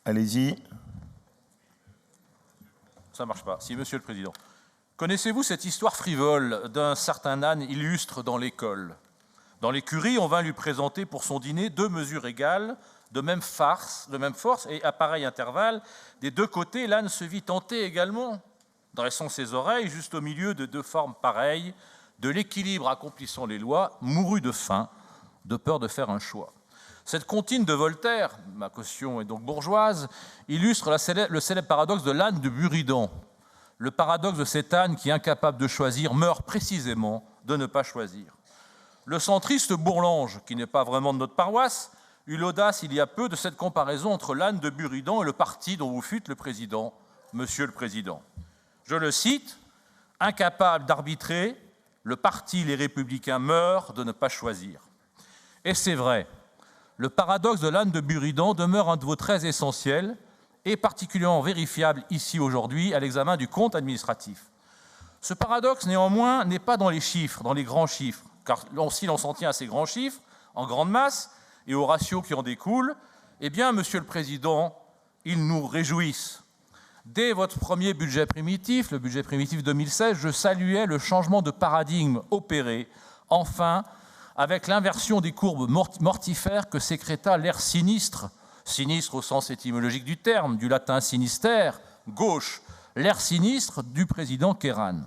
Allez-y. Ça ne marche pas. Si, Monsieur le Président. Connaissez-vous cette histoire frivole d'un certain âne illustre dans l'école? Dans l'écurie, on vint lui présenter pour son dîner 2 mesures égales, de même force, et à pareil intervalle. Des 2 côtés, l'âne se vit tenter également, dressant ses oreilles juste au milieu de 2 formes pareilles, de l'équilibre accomplissant les lois, mourut de faim, de peur de faire un choix. Cette comptine de Voltaire, ma caution est donc bourgeoise, illustre le célèbre paradoxe de l'âne de Buridan. Le paradoxe de cet âne qui, incapable de choisir, meurt précisément de ne pas choisir. Le centriste Bourlange, qui n'est pas vraiment de notre paroisse, eut l'audace il y a peu de cette comparaison entre l'âne de Buridan et le parti dont vous fûtes le président, Monsieur le Président. Je le cite, « Incapable d'arbitrer, le parti Les Républicains meurt de ne pas choisir. » Et c'est vrai. Le paradoxe de l'âne de Buridan demeure un de vos traits essentiels et particulièrement vérifiable ici aujourd'hui à l'examen du compte administratif. Ce paradoxe, néanmoins, n'est pas dans les chiffres, dans les grands chiffres, car si l'on s'en tient à ces grands chiffres, en grande masse, et aux ratios qui en découlent, eh bien, Monsieur le Président, ils nous réjouissent. Dès votre premier budget primitif, le budget primitif 2016, je saluais le changement de paradigme opéré, enfin, avec l'inversion des courbes mortifères que sécréta l'air sinistre, sinistre au sens étymologique du terme, du latin sinister, gauche, l'air sinistre du président Kéran.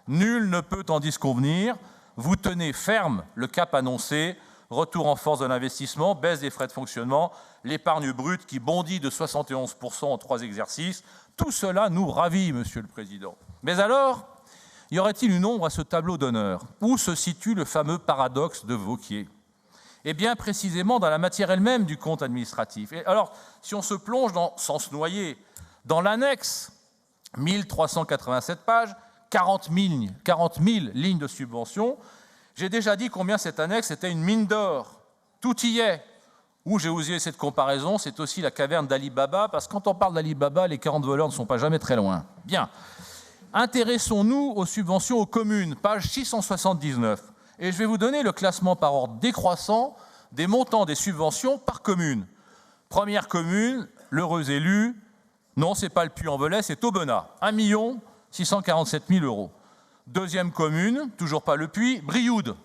Nul ne peut en disconvenir, vous tenez ferme le cap annoncé, retour en force de l'investissement, baisse des frais de fonctionnement, l'épargne brute qui bondit de 71% en 3 exercices, tout cela nous ravit, Monsieur le Président. Mais alors, y aurait-il une ombre à ce tableau d'honneur? Où se situe le fameux paradoxe de Vauquier? Eh bien, précisément dans la matière elle-même du compte administratif. Et alors, si on se plonge, sans se noyer, dans l'annexe, 1387 pages, 40 000 lignes de subventions, j'ai déjà dit combien cette annexe était une mine d'or. Tout y est. Où j'ai osé cette comparaison, c'est aussi la caverne d'Ali Baba, parce que quand on parle d'Ali Baba, les 40 voleurs ne sont pas jamais très loin. Bien. Intéressons-nous aux subventions aux communes, page 679. Et je vais vous donner le classement par ordre décroissant des montants des subventions par commune. Première commune, l'heureux élu, non, c'est pas le Puy-en-Velay, c'est Aubenas, 1 647 000 €. Deuxième commune, toujours pas le Puy, Brioude,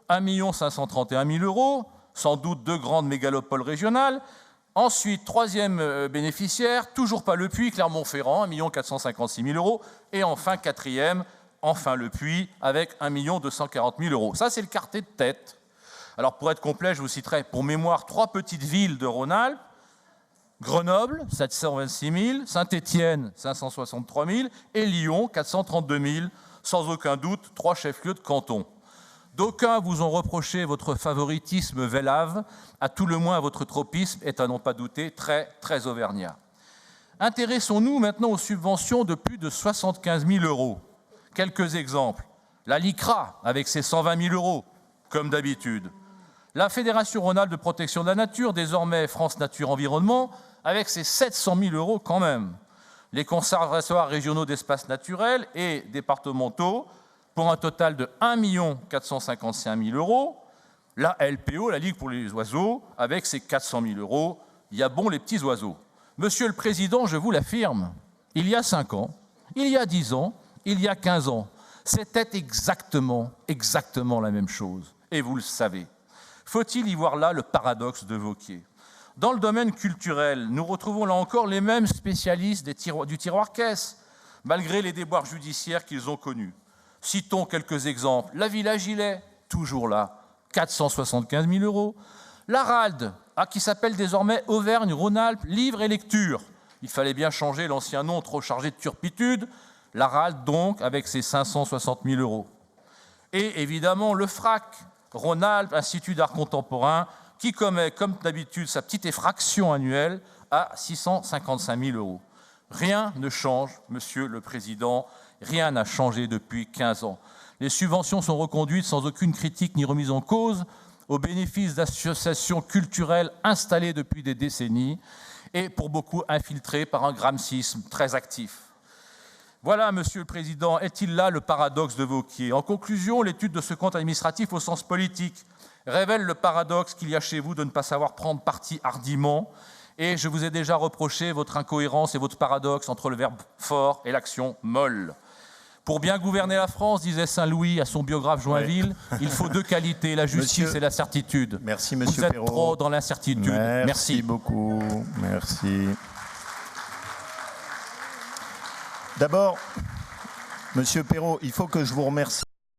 1 531 000 €, sans doute 2 grandes mégalopoles régionales. Ensuite, troisième bénéficiaire, toujours pas le Puy, Clermont-Ferrand, 1 456 000 €. Et enfin, quatrième, enfin le Puy, avec 1 240 000 €. Ça, c'est le quartier de tête. Alors, pour être complet, je vous citerai pour mémoire 3 petites villes de Rhône-Alpes. Grenoble, 726 000, Saint-Étienne, 563 000, et Lyon, 432 000, sans aucun doute 3 chefs-lieux de canton. D'aucuns vous ont reproché votre favoritisme vélave, à tout le moins votre tropisme est à n'en pas douter très, très auvergnat. Intéressons-nous maintenant aux subventions de plus de 75 000 €. Quelques exemples. La LICRA, avec ses 120 000 €, comme d'habitude. La Fédération Rhône-Alpes de protection de la nature, désormais France Nature Environnement, avec ses 700 000 € quand même. Les conservatoires régionaux d'espaces naturels et départementaux, pour un total de 1 455 000 €. La LPO, la Ligue pour les oiseaux, avec ses 400 000 €. Il y a bon les petits oiseaux. Monsieur le Président, je vous l'affirme, il y a 5 ans, il y a 10 ans, il y a 15 ans, c'était exactement la même chose. Et vous le savez. Faut-il y voir là le paradoxe de Vauquier? Dans le domaine culturel, nous retrouvons là encore les mêmes spécialistes du tiroir-caisse, malgré les déboires judiciaires qu'ils ont connus. Citons quelques exemples. La Villa Gilet, toujours là, 475 000 €. L'Aralde, qui s'appelle désormais Auvergne-Rhône-Alpes, livre et lecture. Il fallait bien changer l'ancien nom trop chargé de turpitude. L'Aralde, donc, avec ses 560 000 €. Et évidemment, le FRAC, Rhône-Alpes, Institut d'art contemporain, qui commet, comme d'habitude, sa petite effraction annuelle à 655 000 €. Rien ne change, Monsieur le Président, rien n'a changé depuis 15 ans. Les subventions sont reconduites sans aucune critique ni remise en cause, au bénéfice d'associations culturelles installées depuis des décennies et pour beaucoup infiltrées par un gramscisme très actif. Voilà, Monsieur le Président, est-il là le paradoxe de Vauquier? En conclusion, l'étude de ce compte administratif au sens politique révèle le paradoxe qu'il y a chez vous de ne pas savoir prendre parti hardiment Et je vous ai déjà reproché votre incohérence et votre paradoxe entre le verbe fort et l'action molle. Pour bien gouverner la France, disait Saint-Louis à son biographe Joinville, il faut deux qualités, la justice et la certitude. Merci, Monsieur Vous êtes Perrault. trop dans l'incertitude. Merci beaucoup. Merci. D'abord, Monsieur Perrault, il faut que je vous remercie.